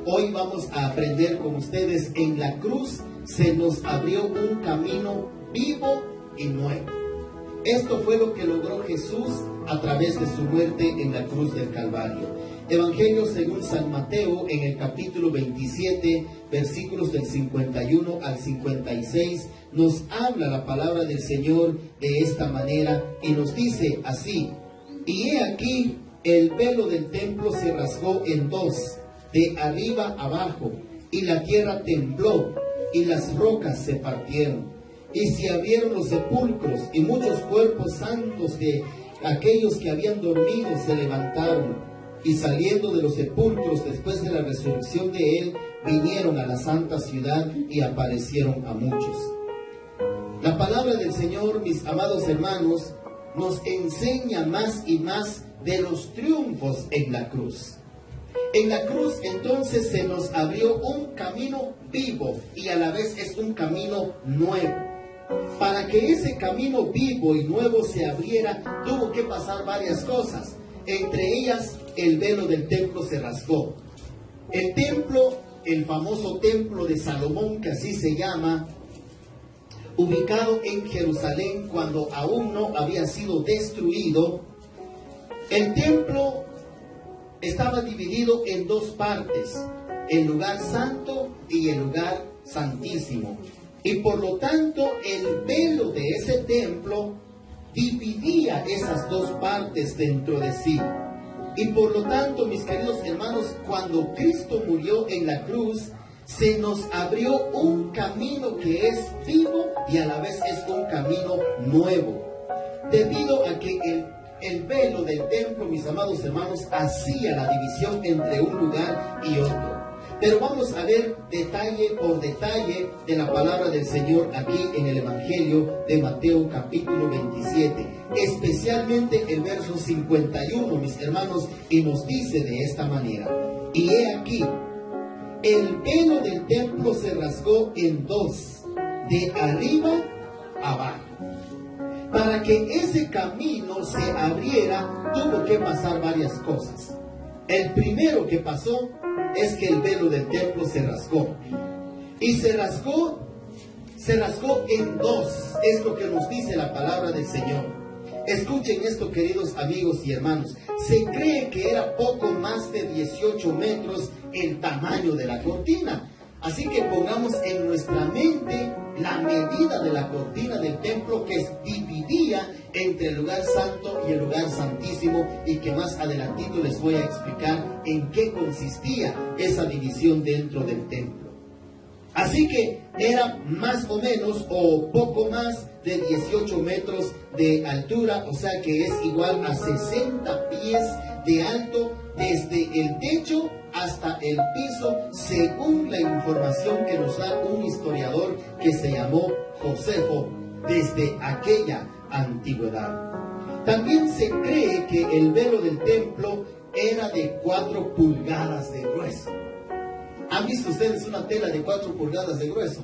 Hoy vamos a aprender con ustedes. En la cruz se nos abrió un camino vivo y nuevo. Esto fue lo que logró Jesús a través de su muerte en la cruz del Calvario. Evangelio según San Mateo, en el capítulo 27, versículos del 51 al 56, nos habla la palabra del Señor de esta manera y nos dice así: y he aquí, el velo del templo se rasgó en dos, de arriba abajo, y la tierra tembló, y las rocas se partieron. Y se abrieron los sepulcros, y muchos cuerpos santos de aquellos que habían dormido se levantaron. Y saliendo de los sepulcros después de la resurrección de él, vinieron a la santa ciudad y aparecieron a muchos. La palabra del Señor, mis amados hermanos, nos enseña más y más de los triunfos en la cruz. En la cruz entonces se nos abrió un camino vivo y a la vez es un camino nuevo. Para que ese camino vivo y nuevo se abriera, tuvo que pasar varias cosas. Entre ellas, el velo del templo se rasgó. El templo, el famoso templo de Salomón, que así se llama, ubicado en Jerusalén cuando aún no había sido destruido, el templo estaba dividido en dos partes, el lugar santo y el lugar santísimo. Y por lo tanto, el velo de ese templo dividía esas dos partes dentro de sí. Y por lo tanto, mis queridos hermanos, cuando Cristo murió en la cruz, se nos abrió un camino que es vivo y a la vez es un camino nuevo. Debido a que el velo del templo, mis amados hermanos, hacía la división entre un lugar y otro. Pero vamos a ver detalle por detalle de la palabra del Señor aquí en el Evangelio de Mateo capítulo 27. Especialmente el verso 51, mis hermanos, y nos dice de esta manera: y he aquí, el velo del templo se rasgó en dos, de arriba abajo. Para que ese camino se abriera, tuvo que pasar varias cosas. El primero que pasó es que el velo del templo se rasgó. Y se rasgó en dos. Es lo que nos dice la palabra del Señor. Escuchen esto, queridos amigos y hermanos. Se cree que era poco más de 18 metros el tamaño de la cortina. Así que pongamos en nuestra mente la medida de la cortina del templo que dividía entre el lugar santo y el lugar santísimo, y que más adelantito les voy a explicar en qué consistía esa división dentro del templo. Así que era más o menos o poco más de 18 metros de altura, o sea que es igual a 60 pies de alto desde el techo hasta el piso, según la información que nos da un historiador que se llamó Josefo desde aquella antigüedad. También se cree que el velo del templo era de 4 pulgadas de grueso. ¿Han visto ustedes una tela de 4 pulgadas de grueso?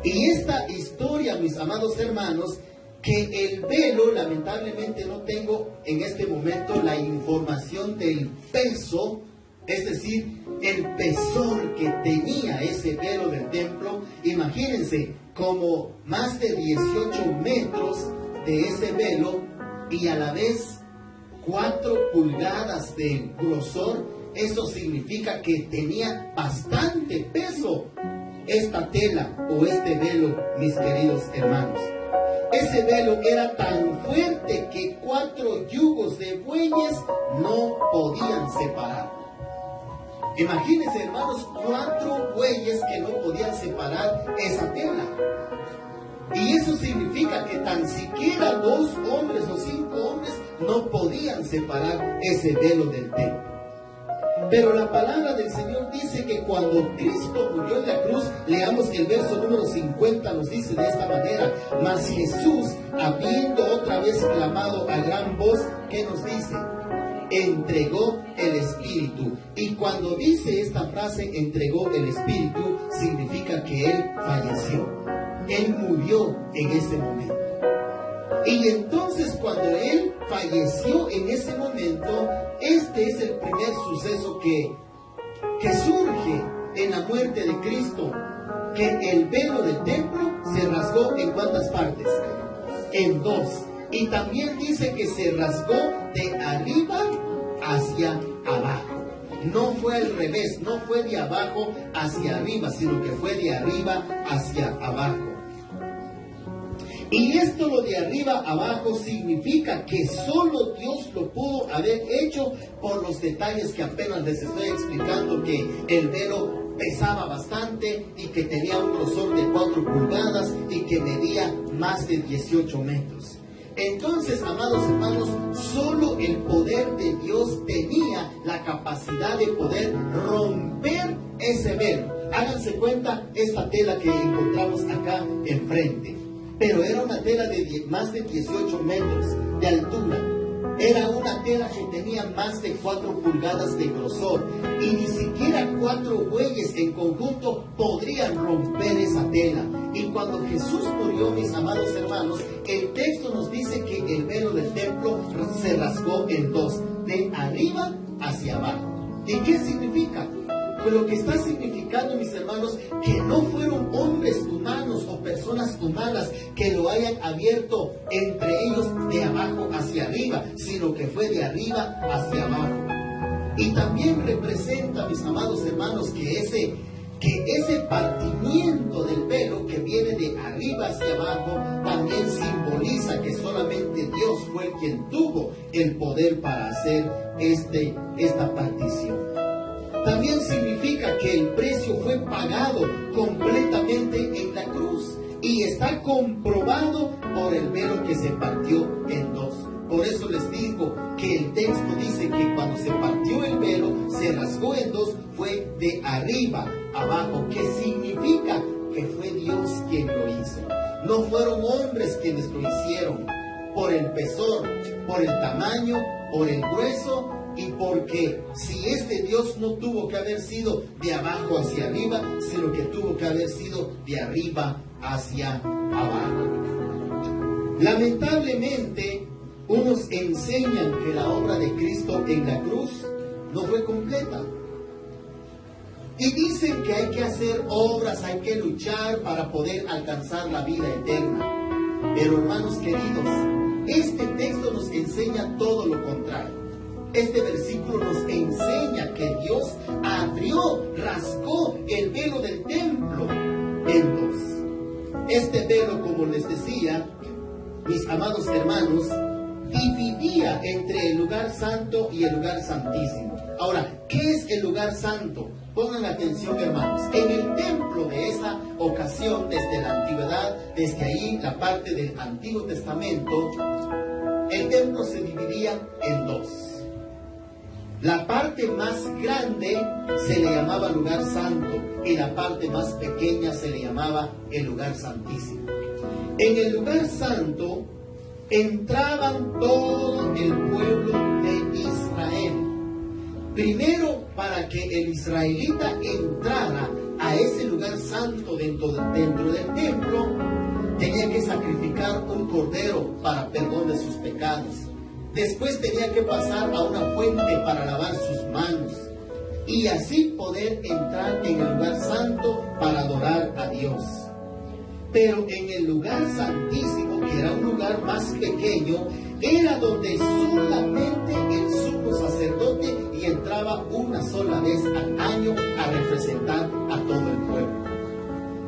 Y esta historia, mis amados hermanos, que el velo, lamentablemente no tengo en este momento la información del peso, es decir, el pesor que tenía ese velo del templo. Imagínense, como más de 18 metros de ese velo y a la vez 4 pulgadas de grosor. Eso significa que tenía bastante peso esta tela o este velo, mis queridos hermanos. Ese velo era tan fuerte que 4 yugos de bueyes no podían separar. Imagínense, hermanos, 4 bueyes que no podían separar esa tela. Y eso significa que tan siquiera 2 hombres o 5 hombres no podían separar ese velo del templo. Pero la palabra del Señor dice que cuando Cristo murió en la cruz, leamos el verso número 50, nos dice de esta manera: mas Jesús, habiendo otra vez clamado a gran voz, ¿qué nos dice? Entregó el Espíritu. Y cuando dice esta frase, entregó el Espíritu, significa que Él falleció. Él murió en ese momento. Y entonces cuando Él falleció en ese momento, este es el primer suceso que que surge en la muerte de Cristo, que el velo del templo se rasgó en ¿cuántas partes? En dos. Y también dice que se rasgó de arriba hacia abajo. No fue al revés, no fue de abajo hacia arriba, sino que fue de arriba hacia abajo. Y esto, lo de arriba abajo, significa que solo Dios lo pudo haber hecho por los detalles que apenas les estoy explicando, que el velo pesaba bastante y que tenía un grosor de 4 pulgadas y que medía más de 18 metros. Entonces, amados hermanos, solo el poder de Dios tenía la capacidad de poder romper ese velo. Háganse cuenta esta tela que encontramos acá enfrente. Pero era una tela de más de 18 metros de altura. Era una tela que tenía más de 4 pulgadas de grosor. Y ni siquiera 4 bueyes en conjunto podrían romper esa tela. Y cuando Jesús murió, mis amados hermanos, el texto nos dice que el velo del templo se rasgó en dos, de arriba hacia abajo. ¿Y qué significa? Pues lo que está significando, mis hermanos, que no fueron hombres humanos o personas humanas que lo hayan abierto entre ellos de abajo hacia arriba, sino que fue de arriba hacia abajo. Y también representa, mis amados hermanos, que ese partimiento del velo que viene de arriba hacia abajo también simboliza que solamente Dios fue quien tuvo el poder para hacer esta partición. También significa que el precio fue pagado completamente en la cruz y está comprobado por el velo que se partió en dos. Por eso les digo que el texto dice que cuando se partió el velo, se rasgó en dos, fue de arriba abajo, que significa que fue Dios quien lo hizo. No fueron hombres quienes lo hicieron, por el espesor, por el tamaño, por el grueso, y porque si este Dios no tuvo que haber sido de abajo hacia arriba, sino que tuvo que haber sido de arriba hacia abajo. Lamentablemente, unos enseñan que la obra de Cristo en la cruz no fue completa. Y dicen que hay que hacer obras, hay que luchar para poder alcanzar la vida eterna. Pero hermanos queridos, este texto nos enseña todo lo contrario. Este versículo nos enseña que Dios rasgó el velo del templo en dos. Este velo, como les decía, mis amados hermanos, dividía entre el lugar santo y el lugar santísimo. Ahora, ¿qué es el lugar santo? Pongan atención, hermanos. En el templo de esa ocasión, desde la antigüedad, desde ahí, la parte del Antiguo Testamento, el templo se dividía en dos. La parte más grande se le llamaba lugar santo y la parte más pequeña se le llamaba el lugar santísimo. En el lugar santo entraban todo el pueblo de Israel. Primero, para que el israelita entrara a ese lugar santo dentro del templo, tenía que sacrificar un cordero para perdón de sus pecados. Después tenía que pasar a una fuente para lavar sus manos y así poder entrar en el lugar santo para adorar a Dios. Pero en el lugar santísimo, que era un lugar más pequeño, era donde solamente el sumo sacerdote y entraba una sola vez al año a representar a todo el pueblo.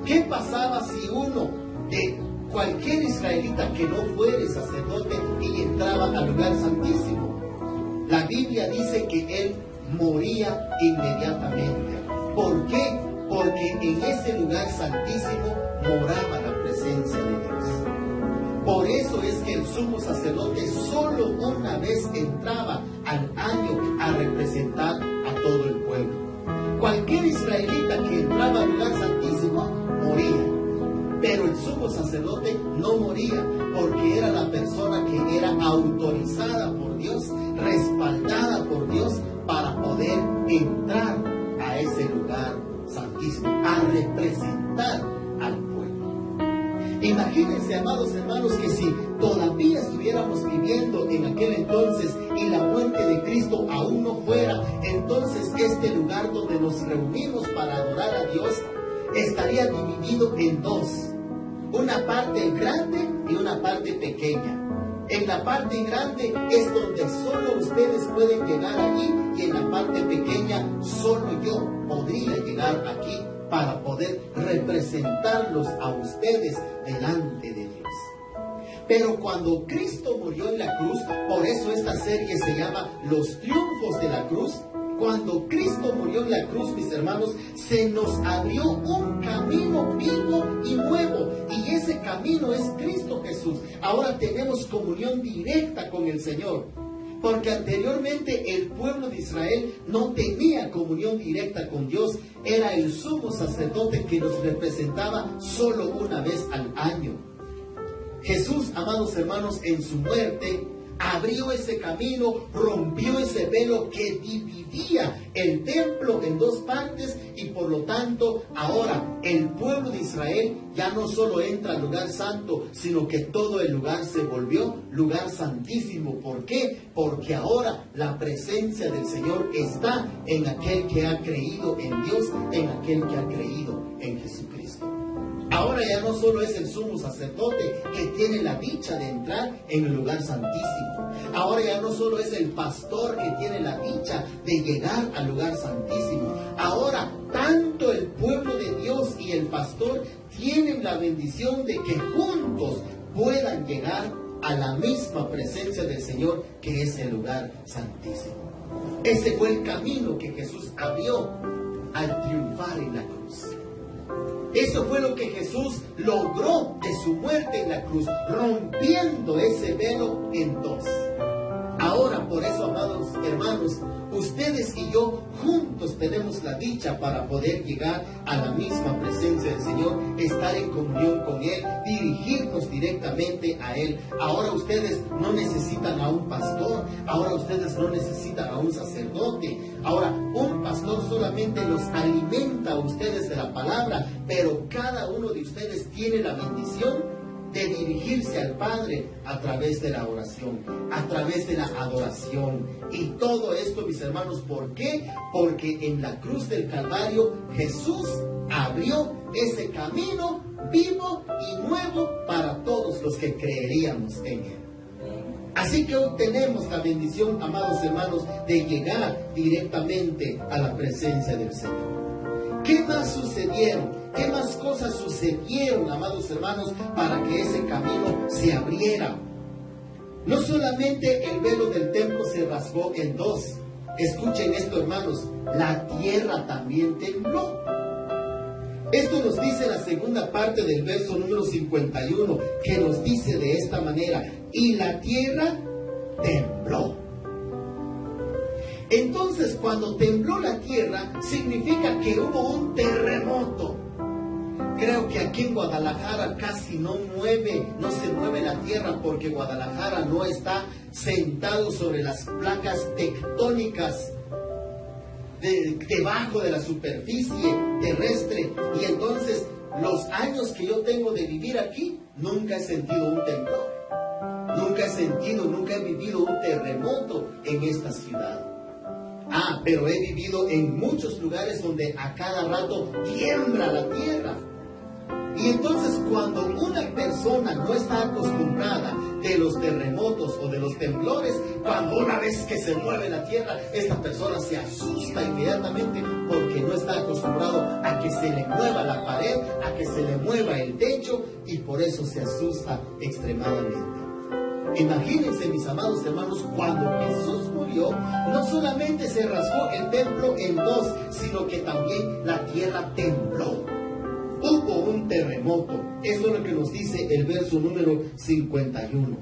¿Qué pasaba si uno de cualquier israelita que no fuera sacerdote y entraba al lugar santísimo? La Biblia dice que él moría inmediatamente. ¿Por qué? Porque en ese lugar santísimo moraba la presencia de Dios. Por eso es que el sumo sacerdote solo una vez entraba al año a representar a todo el pueblo. Cualquier israelita que entraba al lugar santísimo moría. Pero el sumo sacerdote no moría, porque era la persona que era autorizada por Dios, respaldada por Dios para poder entrar a ese lugar santísimo, a representar al pueblo. Imagínense Imagínense, amados hermanos, que si todavía estuviéramos viviendo en aquel entonces y la muerte de Cristo aún no fuera, entonces este lugar donde nos reunimos para adorar a Dios estaría dividido en dos. Una parte grande y una parte pequeña. En la parte grande es donde solo ustedes pueden llegar allí, y en la parte pequeña solo yo podría llegar aquí para poder representarlos a ustedes delante de Dios. Pero cuando Cristo murió en la cruz, por eso esta serie se llama Los Triunfos de la Cruz. Cuando Cristo murió en la cruz, mis hermanos, se nos abrió un camino vivo y nuevo. Y ese camino es Cristo Jesús. Ahora tenemos comunión directa con el Señor. Porque anteriormente el pueblo de Israel no tenía comunión directa con Dios. Era el sumo sacerdote que nos representaba solo una vez al año. Jesús, amados hermanos, en su muerte abrió ese camino, rompió ese velo que dividía el templo en dos partes, y por lo tanto ahora el pueblo de Israel ya no solo entra al lugar santo, sino que todo el lugar se volvió lugar santísimo. ¿Por qué? Porque ahora la presencia del Señor está en aquel que ha creído en Dios, en aquel que ha creído en Jesucristo. Ahora ya no solo es el sumo sacerdote que tiene la dicha de entrar en el lugar santísimo. Ahora ya no solo es el pastor que tiene la dicha de llegar al lugar santísimo. Ahora tanto el pueblo de Dios y el pastor tienen la bendición de que juntos puedan llegar a la misma presencia del Señor, que es el lugar santísimo. Ese fue el camino que Jesús abrió al triunfar en la cruz. Eso fue lo que Jesús logró de su muerte en la cruz, rompiendo ese velo en dos. Ahora, por eso, amados hermanos, ustedes y yo juntos tenemos la dicha para poder llegar a la misma presencia del Señor, estar en comunión con Él, dirigirnos directamente a Él. Ahora ustedes no necesitan a un pastor, ahora ustedes no necesitan a un sacerdote. Ahora, un pastor solamente los alimenta a ustedes de la palabra, pero cada uno de ustedes tiene la bendición de dirigirse al Padre a través de la oración, a través de la adoración. Y todo esto, mis hermanos, ¿por qué? Porque en la cruz del Calvario Jesús abrió ese camino vivo y nuevo para todos los que creeríamos en Él. Así que hoy tenemos la bendición, amados hermanos, de llegar directamente a la presencia del Señor. ¿Qué más sucedieron? ¿Qué más cosas sucedieron, amados hermanos, para que ese camino se abriera? No solamente el velo del templo se rasgó en dos. Escuchen esto, hermanos. La tierra también tembló. Esto nos dice la segunda parte del verso número 51, que nos dice de esta manera: y la tierra tembló. Entonces, cuando tembló la tierra, significa que hubo un terremoto. Creo que aquí en Guadalajara casi no se mueve la tierra, porque Guadalajara no está sentado sobre las placas tectónicas debajo de la superficie terrestre. Y entonces, los años que yo tengo de vivir aquí, nunca he sentido un temblor. Nunca he vivido un terremoto en esta ciudad. Pero he vivido en muchos lugares donde a cada rato tiembla la tierra. Y entonces, cuando una persona no está acostumbrada de los terremotos o de los temblores, cuando una vez que se mueve la tierra, esta persona se asusta inmediatamente, porque no está acostumbrado a que se le mueva la pared, a que se le mueva el techo, y por eso se asusta extremadamente. Imagínense, mis amados hermanos, cuando Jesús murió, no solamente se rasgó el templo en dos, sino que también la tierra tembló. Hubo un terremoto. Eso es lo que nos dice el verso número 51.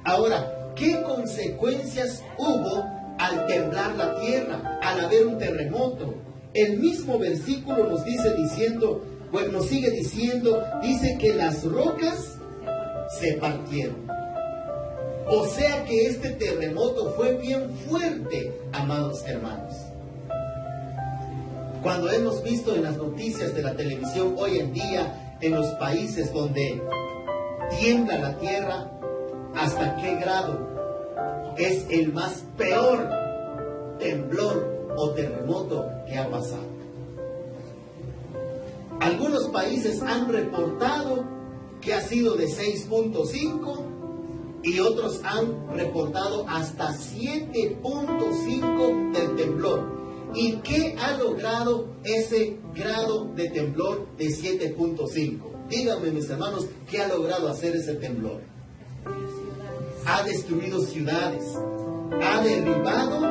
Ahora, ¿qué consecuencias hubo al temblar la tierra, al haber un terremoto? El mismo versículo nos sigue diciendo, dice que las rocas se partieron. O sea que este terremoto fue bien fuerte, amados hermanos. Cuando hemos visto en las noticias de la televisión hoy en día, en los países donde tiembla la tierra. ¿Hasta qué grado es el más peor temblor o terremoto que ha pasado? Algunos países han reportado que ha sido de 6.5 y otros han reportado hasta 7.5 del temblor. ¿Y qué ha logrado ese grado de temblor de 7.5? Díganme, mis hermanos, ¿qué ha logrado hacer ese temblor? Ha destruido ciudades, ha derribado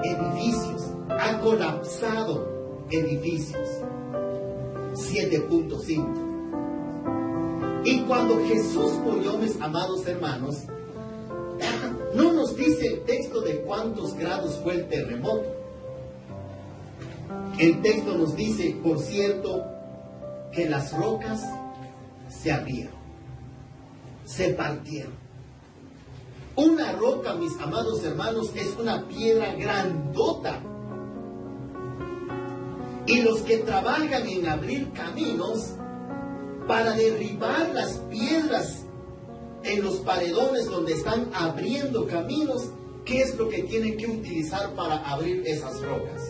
edificios, ha colapsado edificios. 7.5. Y cuando Jesús murió, mis amados hermanos, no nos dice el texto de cuántos grados fue el terremoto. El texto nos dice, por cierto, que las rocas se abrieron, se partieron. Una roca, mis amados hermanos, es una piedra grandota. Y los que trabajan en abrir caminos para derribar las piedras en los paredones donde están abriendo caminos, ¿qué es lo que tienen que utilizar para abrir esas rocas?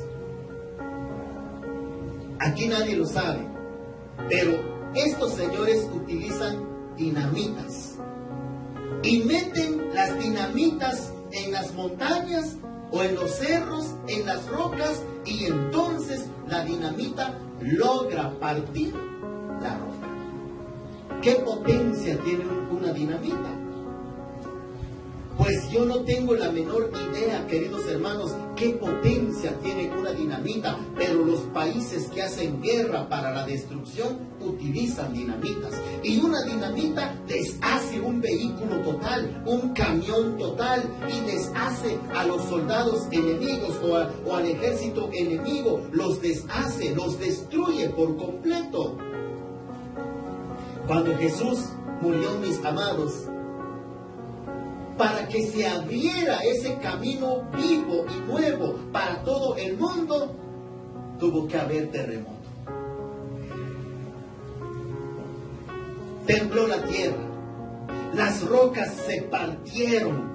Aquí nadie lo sabe, pero estos señores utilizan dinamitas y meten las dinamitas en las montañas o en los cerros, en las rocas, y entonces la dinamita logra partir la roca. ¿Qué potencia tiene una dinamita? Pues yo no tengo la menor idea, queridos hermanos, qué potencia tiene una dinamita, pero los países que hacen guerra para la destrucción utilizan dinamitas. Y una dinamita deshace un vehículo total, un camión total, y deshace a los soldados enemigos o al ejército enemigo, los deshace, los destruye por completo. Cuando Jesús murió, mis amados, para que se abriera ese camino vivo y nuevo para todo el mundo, tuvo que haber terremoto. Tembló la tierra, las rocas se partieron.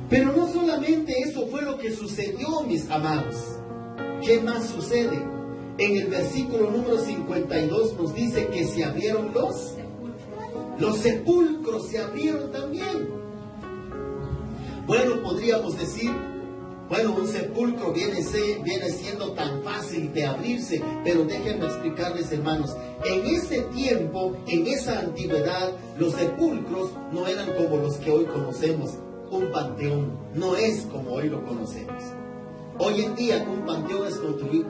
Pero no solamente eso fue lo que sucedió, mis amados. ¿Qué más sucede? En el versículo número 52 nos dice que se abrieron los sepulcros se abrieron también. Bueno, podríamos decir, bueno, un sepulcro viene siendo tan fácil de abrirse, pero déjenme explicarles, hermanos, en ese tiempo, en esa antigüedad, los sepulcros no eran como los que hoy conocemos. Un panteón no es como hoy lo conocemos. Hoy en día un panteón es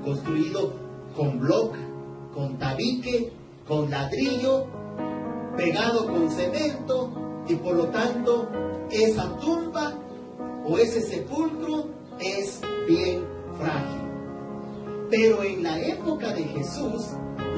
construido con bloc, con tabique, con ladrillo, pegado con cemento, y por lo tanto esa tumba o ese sepulcro es bien frágil. Pero en la época de Jesús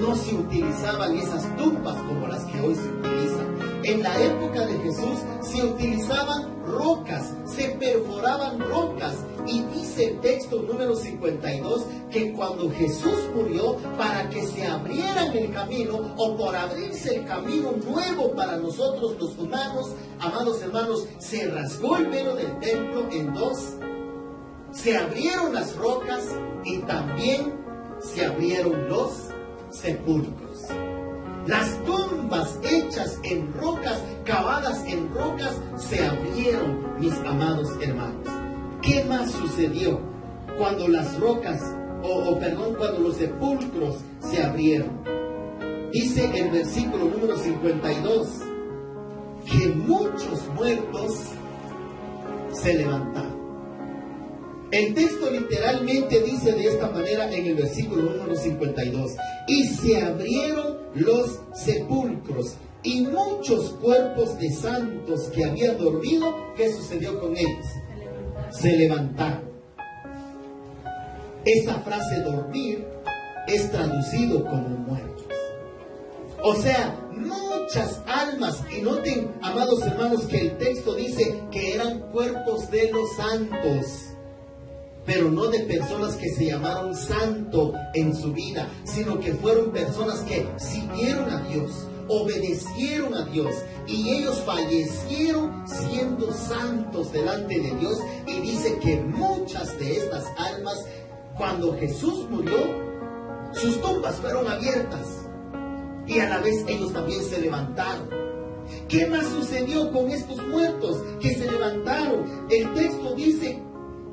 no se utilizaban esas tumbas como las que hoy se utilizan. En la época de Jesús se utilizaban rocas, se perforaban rocas, y dice el texto número 52 que cuando Jesús murió, para que se abrieran el camino, o por abrirse el camino nuevo para nosotros los humanos, amados hermanos, se rasgó el velo del templo en dos, se abrieron las rocas y también se abrieron los sepulcros. Las tumbas hechas en rocas, cavadas en rocas, se abrieron, mis amados hermanos. ¿Qué más sucedió cuando las rocas, cuando los sepulcros se abrieron? Dice el versículo número 52 que muchos muertos se levantaron. El texto literalmente dice de esta manera en el versículo número 52: y se abrieron los sepulcros y muchos cuerpos de santos que habían dormido. ¿Qué sucedió con ellos? Se levantaron. Esa frase dormir es traducido como muertos. O sea, muchas almas, y noten, amados hermanos, que el texto dice que eran cuerpos de los santos, pero no de personas que se llamaron santo en su vida, sino que fueron personas que siguieron a Dios, obedecieron a Dios y ellos fallecieron siendo santos delante de Dios. Y dice que muchas de estas almas, cuando Jesús murió, sus tumbas fueron abiertas y a la vez ellos también se levantaron. ¿Qué más sucedió con estos muertos que se levantaron? El texto dice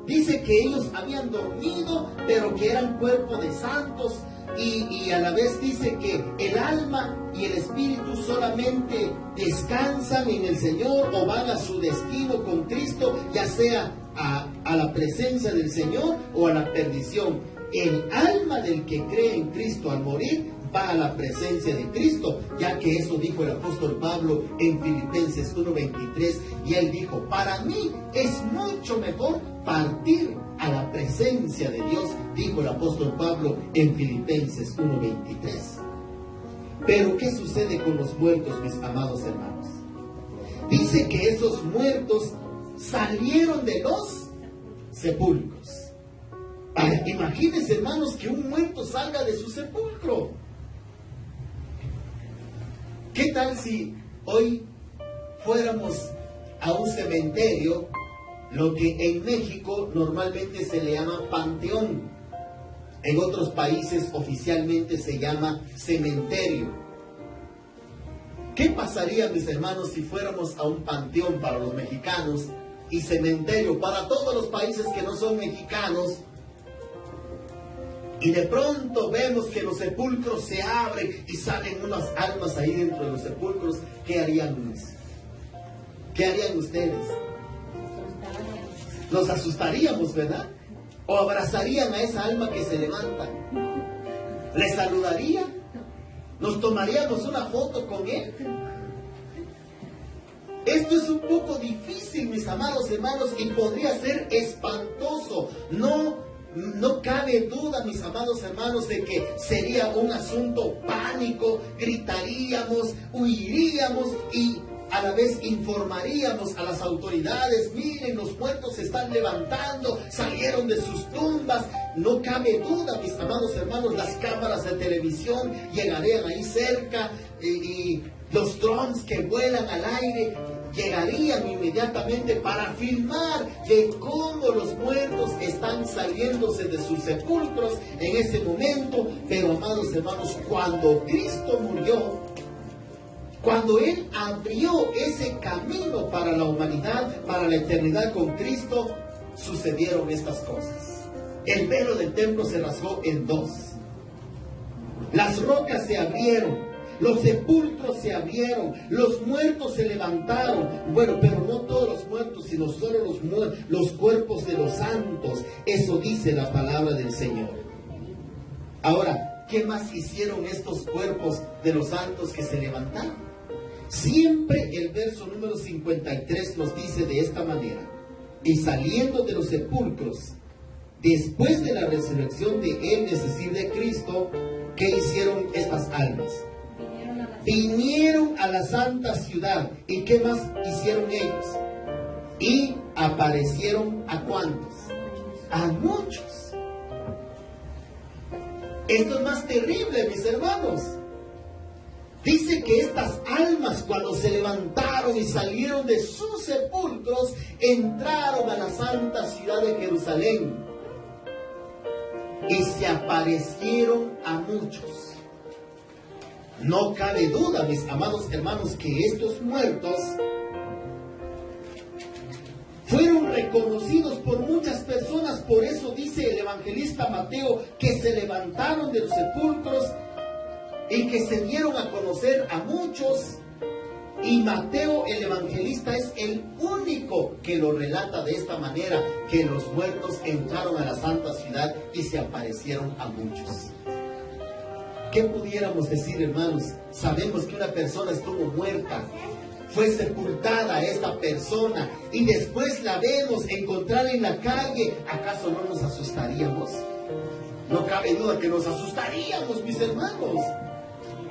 que ellos habían dormido, pero que eran cuerpo de santos. Y a la vez dice que el alma y el espíritu solamente descansan en el Señor o van a su destino con Cristo, ya sea a la presencia del Señor o a la perdición. El alma del que cree en Cristo al morir va a la presencia de Cristo, ya que eso dijo el apóstol Pablo en Filipenses 1:23, y él dijo: para mí es mucho mejor partir a la presencia de Dios, dijo el apóstol Pablo en Filipenses 1:23. Pero ¿qué sucede con los muertos, mis amados hermanos? Dice que esos muertos salieron de los sepulcros. Ahora, imagínense, hermanos, que un muerto salga de su sepulcro. ¿Qué tal si hoy fuéramos a un cementerio, lo que en México normalmente se le llama panteón? En otros países oficialmente se llama cementerio. ¿Qué pasaría, mis hermanos, si fuéramos a un panteón para los mexicanos y cementerio para todos los países que no son mexicanos? Y de pronto vemos que los sepulcros se abren y salen unas almas ahí dentro de los sepulcros. ¿Qué harían? ¿Qué harían ustedes? Nos asustaríamos, ¿verdad? ¿O abrazarían a esa alma que se levanta? ¿Le saludarían? ¿Nos tomaríamos una foto con él? Esto es un poco difícil, mis amados hermanos, y podría ser espantoso. No cabe duda, mis amados hermanos, de que sería un asunto pánico. Gritaríamos, huiríamos y a la vez informaríamos a las autoridades: miren, los muertos se están levantando, salieron de sus tumbas. No cabe duda, mis amados hermanos, las cámaras de televisión llegarían ahí cerca y los drones que vuelan al aire llegarían inmediatamente para filmar de cómo los muertos están saliéndose de sus sepulcros en ese momento. Pero, amados hermanos, cuando Cristo murió, cuando Él abrió ese camino para la humanidad, para la eternidad con Cristo, sucedieron estas cosas. El velo del templo se rasgó en dos. Las rocas se abrieron. Los sepulcros se abrieron, los muertos se levantaron. Bueno, pero no todos los muertos, sino solo los cuerpos de los santos. Eso dice la palabra del Señor. Ahora, ¿qué más hicieron estos cuerpos de los santos que se levantaron? Siempre el verso número 53 nos dice de esta manera: y saliendo de los sepulcros, después de la resurrección de Él, es decir, de Cristo, ¿qué hicieron estas almas? Vinieron a la santa ciudad. ¿Y qué más hicieron ellos? Y aparecieron ¿a cuántos? A muchos. Esto es más terrible, mis hermanos. Dice que estas almas, cuando se levantaron y salieron de sus sepulcros, entraron a la santa ciudad de Jerusalén y se aparecieron a muchos. No cabe duda, mis amados hermanos, que estos muertos fueron reconocidos por muchas personas. Por eso dice el evangelista Mateo que se levantaron de los sepulcros y que se dieron a conocer a muchos. Y Mateo, el evangelista, es el único que lo relata de esta manera, que los muertos entraron a la santa ciudad y se aparecieron a muchos. ¿Qué pudiéramos decir, hermanos? Sabemos que una persona estuvo muerta, fue sepultada esta persona y después la vemos encontrar en la calle. ¿Acaso no nos asustaríamos? No cabe duda que nos asustaríamos, mis hermanos.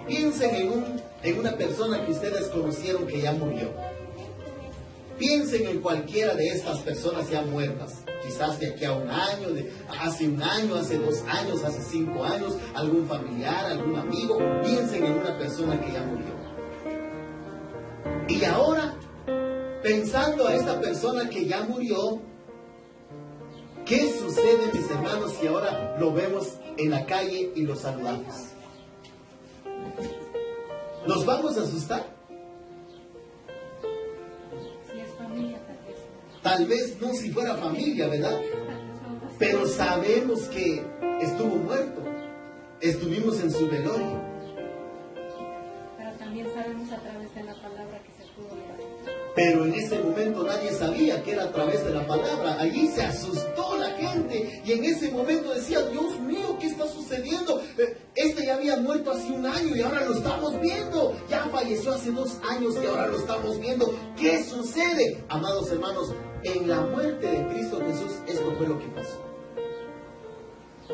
Piensen en una persona que ustedes conocieron que ya murió. Piensen en cualquiera de estas personas ya muertas. Quizás de aquí a un año, hace un año, hace 2 años, hace 5 años, algún familiar, algún amigo. Piensen en una persona que ya murió. Y ahora, pensando a esta persona que ya murió, ¿qué sucede, mis hermanos, si ahora lo vemos en la calle y lo saludamos? ¿Nos vamos a asustar? Si es familia, Tal vez no si fuera familia, ¿verdad? Pero sabemos que estuvo muerto. Estuvimos en su velorio. Pero también sabemos a través de la palabra que se pudo leer. Pero en ese momento nadie sabía que era a través de la palabra. Allí se asustó la gente. Y en ese momento decía, Dios mío, ¿qué está sucediendo? Este ya había muerto hace 1 año y ahora lo estamos viendo. Ya falleció hace 2 años y ahora lo estamos viendo. ¿Qué sucede? Amados hermanos, en la muerte de Cristo Jesús, esto fue lo que pasó.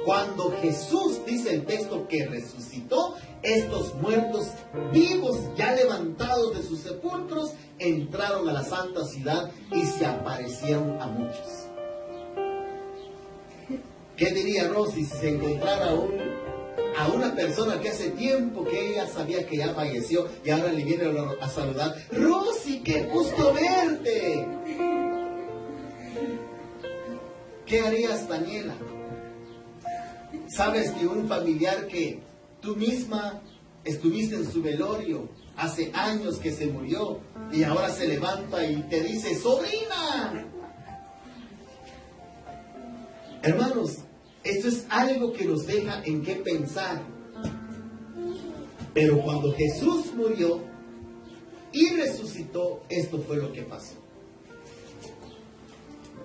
Cuando Jesús, dice el texto, que resucitó, estos muertos vivos, ya levantados de sus sepulcros, entraron a la santa ciudad y se aparecieron a muchos. ¿Qué diría Rosy si se encontrara a una persona que hace tiempo que ella sabía que ya falleció y ahora le viene a saludar? Rosy, qué gusto verte. ¿Qué harías, Daniela? Sabes que un familiar que tú misma estuviste en su velorio hace años que se murió y ahora se levanta y te dice, sobrina. Hermanos, esto es algo que nos deja en qué pensar. Pero cuando Jesús murió y resucitó, esto fue lo que pasó.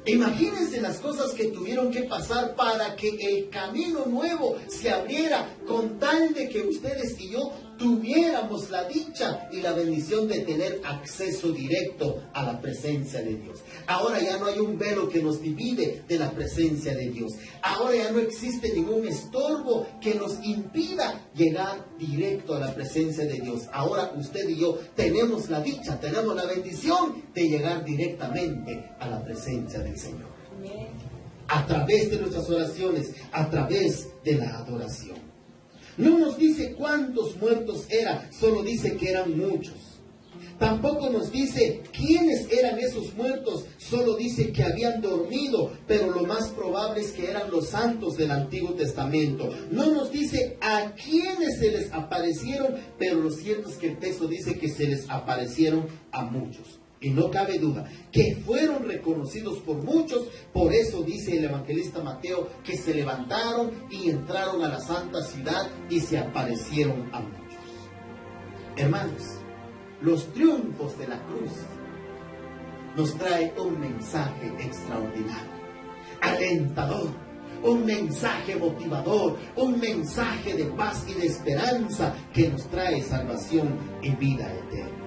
Imagínense las cosas que tuvieron que pasar para que el camino nuevo se abriera, con tal de que ustedes y yo tuviéramos la dicha y la bendición de tener acceso directo a la presencia de Dios. Ahora ya no hay un velo que nos divide de la presencia de Dios. Ahora ya no existe ningún estorbo que nos impida llegar directo a la presencia de Dios. Ahora usted y yo tenemos la dicha, tenemos la bendición de llegar directamente a la presencia del Señor. A través de nuestras oraciones, a través de la adoración. No nos dice cuántos muertos eran, solo dice que eran muchos. Tampoco nos dice quiénes eran esos muertos, solo dice que habían dormido, pero lo más probable es que eran los santos del Antiguo Testamento. No nos dice a quiénes se les aparecieron, pero lo cierto es que el texto dice que se les aparecieron a muchos. Y no cabe duda que fueron reconocidos por muchos. Por eso dice el evangelista Mateo que se levantaron y entraron a la santa ciudad y se aparecieron a muchos. Hermanos, los triunfos de la cruz nos trae un mensaje extraordinario, alentador, un mensaje motivador, un mensaje de paz y de esperanza que nos trae salvación y vida eterna.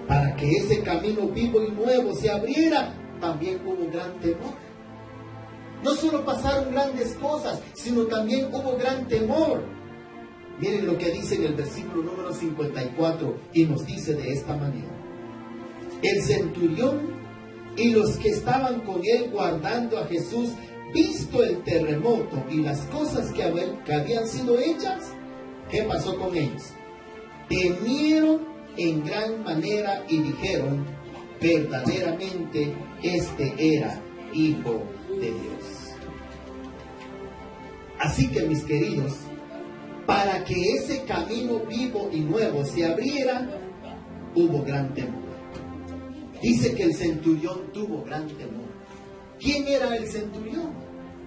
Para que ese camino vivo y nuevo se abriera, también hubo un gran temor. No solo pasaron grandes cosas, sino también hubo gran temor. Miren lo que dice en el versículo número 54 y nos dice de esta manera. El centurión y los que estaban con él guardando a Jesús, visto el terremoto y las cosas que habían sido hechas, ¿qué pasó con ellos? Temieron en gran manera y dijeron, verdaderamente este era Hijo de Dios. Así que, mis queridos, para que ese camino vivo y nuevo se abriera, hubo gran temor. Dice que el centurión tuvo gran temor. ¿Quién era el centurión?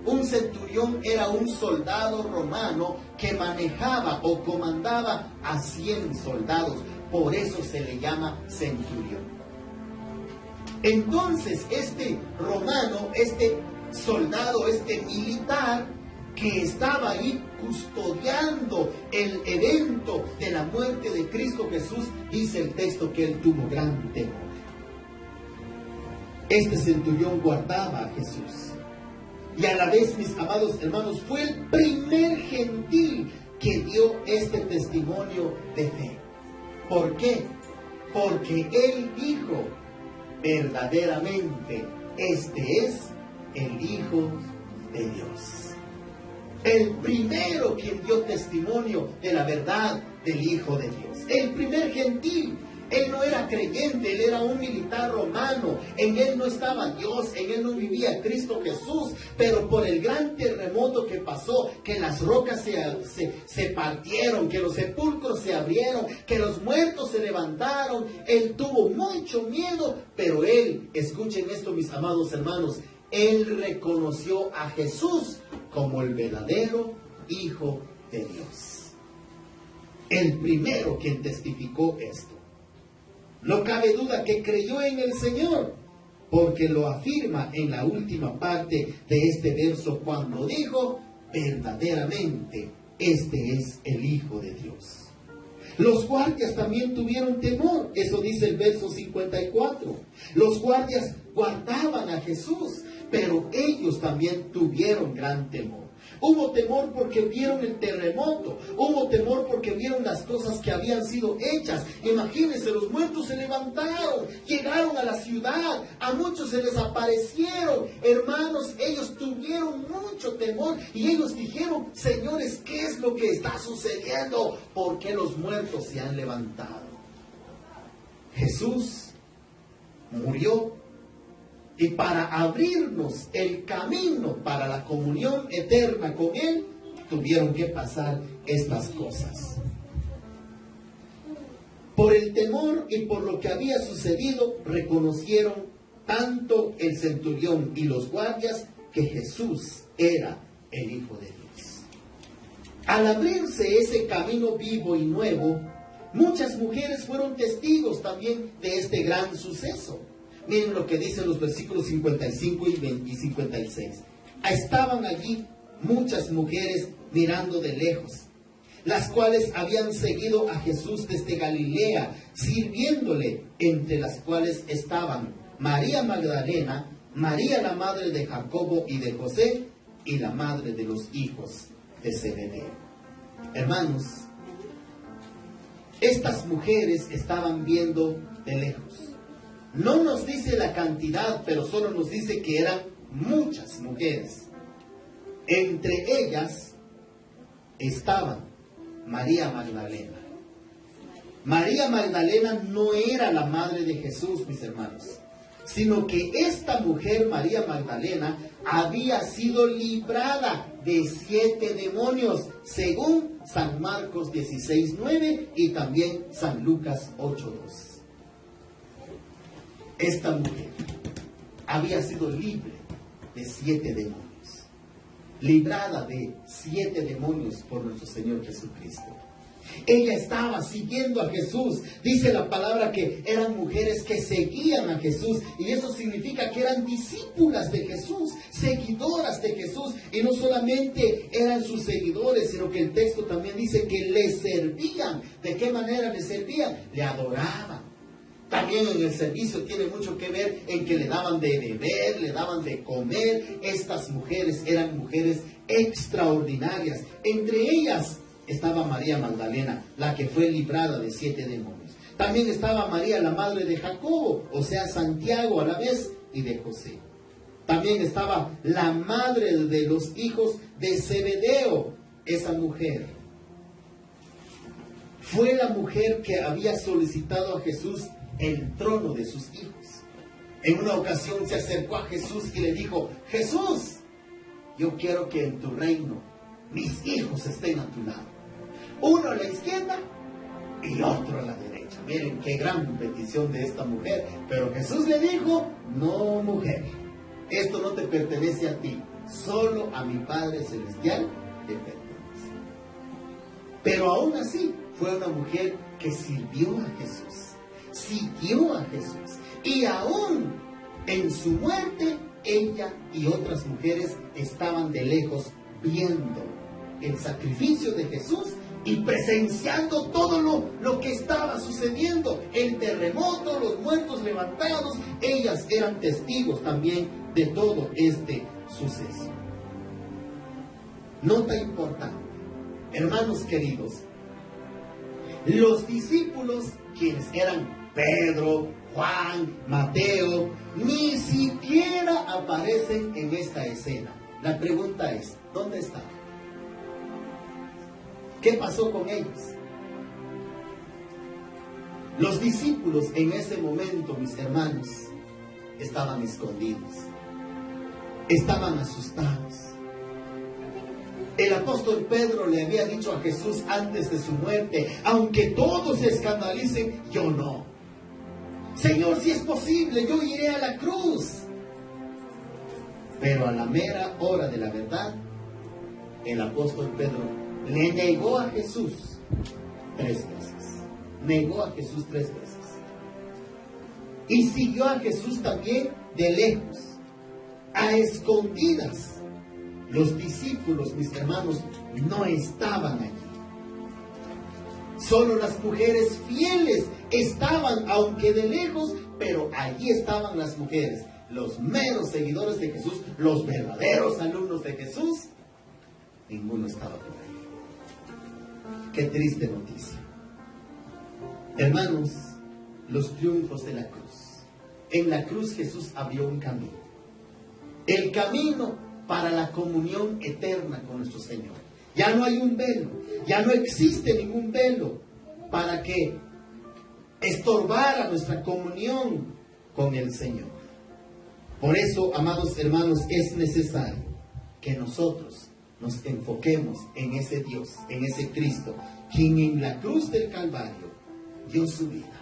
Un centurión era un soldado romano que manejaba o comandaba a 100 soldados. Por eso se le llama centurión. Entonces, este romano, este soldado, este militar que estaba ahí custodiando el evento de la muerte de Cristo Jesús, dice el texto que él tuvo gran temor. Este centurión guardaba a Jesús. Y a la vez, mis amados hermanos, fue el primer gentil que dio este testimonio de fe. ¿Por qué? Porque él dijo, verdaderamente, este es el Hijo de Dios. El primero quien dio testimonio de la verdad del Hijo de Dios. El primer gentil. Él no era creyente, él era un militar romano. En él no estaba Dios, en él no vivía Cristo Jesús. Pero por el gran terremoto que pasó, que las rocas se partieron, que los sepulcros se abrieron, que los muertos se levantaron, él tuvo mucho miedo. Pero él, escuchen esto mis amados hermanos, él reconoció a Jesús como el verdadero Hijo de Dios. El primero quien testificó esto. No cabe duda que creyó en el Señor, porque lo afirma en la última parte de este verso cuando dijo, verdaderamente este es el Hijo de Dios. Los guardias también tuvieron temor, eso dice el verso 54. Los guardias guardaban a Jesús, pero ellos también tuvieron gran temor. Hubo temor porque vieron el terremoto, hubo temor porque vieron las cosas que habían sido hechas. Imagínense, los muertos se levantaron, llegaron a la ciudad, a muchos se les aparecieron. Hermanos, ellos tuvieron mucho temor y ellos dijeron, señores, ¿qué es lo que está sucediendo? ¿Por qué los muertos se han levantado? Jesús murió. Y para abrirnos el camino para la comunión eterna con Él, tuvieron que pasar estas cosas. Por el temor y por lo que había sucedido, reconocieron tanto el centurión y los guardias que Jesús era el Hijo de Dios. Al abrirse ese camino vivo y nuevo, muchas mujeres fueron testigos también de este gran suceso. Miren lo que dicen los versículos 55 y 56. Estaban allí muchas mujeres mirando de lejos, las cuales habían seguido a Jesús desde Galilea, sirviéndole, entre las cuales estaban María Magdalena, María la madre de Jacobo y de José, y la madre de los hijos de Zebedeo. Hermanos, estas mujeres estaban viendo de lejos. No nos dice la cantidad, pero solo nos dice que eran muchas mujeres. Entre ellas estaban María Magdalena. María Magdalena no era la madre de Jesús, mis hermanos, sino que esta mujer, María Magdalena, había sido librada de 7 demonios, según San Marcos 16:9 y también San Lucas 8:2. Esta mujer había sido libre de 7 demonios, librada de 7 demonios por nuestro Señor Jesucristo. Ella estaba siguiendo a Jesús. Dice la palabra que eran mujeres que seguían a Jesús, y eso significa que eran discípulas de Jesús, seguidoras de Jesús. Y no solamente eran sus seguidores, sino que el texto también dice que le servían. ¿De qué manera le servían? Le adoraban. También en el servicio tiene mucho que ver en que le daban de beber, le daban de comer. Estas mujeres eran mujeres extraordinarias. Entre ellas estaba María Magdalena, la que fue librada de 7 demonios. También estaba María, la madre de Jacobo, o sea, Santiago a la vez, y de José. También estaba la madre de los hijos de Zebedeo. Esa mujer fue la mujer que había solicitado a Jesús el trono de sus hijos. En una ocasión se acercó a Jesús y le dijo: Jesús, yo quiero que en tu reino mis hijos estén a tu lado, uno a la izquierda y otro a la derecha. Miren qué gran petición de esta mujer. Pero Jesús le dijo: no, mujer, esto no te pertenece a ti, solo a mi Padre Celestial te pertenece. Pero aún así fue una mujer que sirvió a Jesús, siguió a Jesús, y aún en su muerte ella y otras mujeres estaban de lejos viendo el sacrificio de Jesús y presenciando todo lo que estaba sucediendo, el terremoto, los muertos levantados. Ellas eran testigos también de todo este suceso. Nota importante, hermanos queridos, los discípulos, quienes eran Pedro, Juan, Mateo, ni siquiera aparecen en esta escena. La pregunta es: ¿dónde están? ¿Qué pasó con ellos? Los discípulos en ese momento, mis hermanos, estaban escondidos, estaban asustados. El apóstol Pedro le había dicho a Jesús antes de su muerte: aunque todos se escandalicen, yo no. Señor, si es posible, yo iré a la cruz. Pero a la mera hora de la verdad, el apóstol Pedro le negó a Jesús 3 veces. Negó a Jesús 3 veces. Y siguió a Jesús también de lejos, a escondidas. Los discípulos, mis hermanos, no estaban allí. Solo las mujeres fieles estaban, aunque de lejos, pero allí estaban las mujeres, los meros seguidores de Jesús, los verdaderos alumnos de Jesús. Ninguno estaba por ahí. Qué triste noticia. Hermanos, los triunfos de la cruz. En la cruz Jesús abrió un camino. El camino para la comunión eterna con nuestro Señor. Ya no hay un velo, ya no existe ningún velo para que estorbara nuestra comunión con el Señor. Por eso, amados hermanos, es necesario que nosotros nos enfoquemos en ese Dios, en ese Cristo, quien en la cruz del Calvario dio su vida